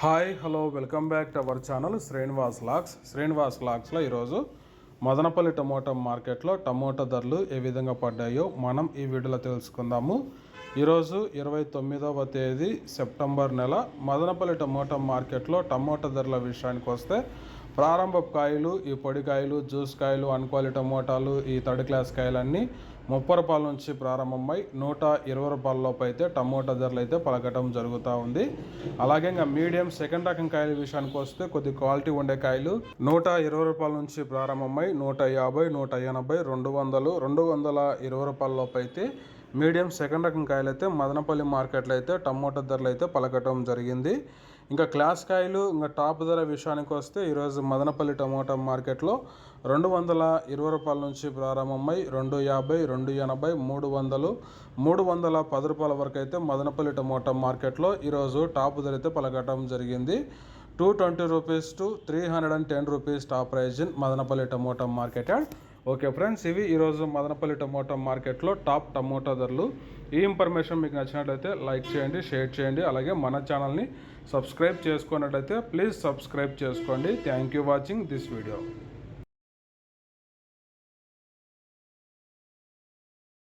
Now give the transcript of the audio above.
Hi hello welcome back to our channel Srinivas లాక్స్లో ఈరోజు Madanapalle tomato మార్కెట్లో టమోటా ధరలు ఏ విధంగా పడ్డాయో మనం ఈ వీడియోలో తెలుసుకుందాము. ఈరోజు 29వ తేదీ సెప్టెంబర్ నెల మదనపల్లి టమోటా మార్కెట్లో టమోటా ధరల విషయానికి వస్తే ప్రారంభ కాయలు, ఈ పొడి కాయలు, జ్యూస్ కాయలు, అన్క్వాలిటీ టమోటాలు, ఈ థర్డ్ క్లాస్ కాయలన్నీ 30 రూపాయల నుంచి ప్రారంభమై 120 రూపాయల లోపు అయితే టమోటా ధరలు అయితే పలకటం జరుగుతూ ఉంది. అలాగే ఇంకా మీడియం సెకండ్ రకం కాయల విషయానికి వస్తే కొద్ది క్వాలిటీ ఉండే కాయలు 120 రూపాయల నుంచి ప్రారంభమై 150, 180, 200, 220 రూపాయల లోపు అయితే మీడియం సెకండ్ రకం కాయలు అయితే మదనపల్లి మార్కెట్లో అయితే టమోటా ధరలు అయితే పలకటం జరిగింది. ఇంకా క్లాస్ కాయలు ఇంకా టాప్ ధర విషయానికి వస్తే ఈరోజు మదనపల్లి టమోటా మార్కెట్లో 220 రూపాయల నుంచి ప్రారంభమై 250, 280, 300, 310 రూపాయల వరకు అయితే మదనపల్లి టమోటా మార్కెట్లో ఈరోజు టాప్ ధర అయితే పలకటం జరిగింది. 220 rupees to 310 rupees top prize in Madanapalle tomato market. Okay friends, ఇవి ఈరోజు మదనపల్లి టమోటా మార్కెట్లో టాప్ టమోటా ధరలు. ఈ ఇన్ఫర్మేషన్ మీకు నచ్చినట్లయితే లైక్ చేయండి, షేర్ చేయండి. అలాగే మన ఛానల్ని సబ్స్క్రైబ్ చేసుకున్నట్లయితే ప్లీజ్ సబ్స్క్రైబ్ చేసుకోండి. Thank you watching this video.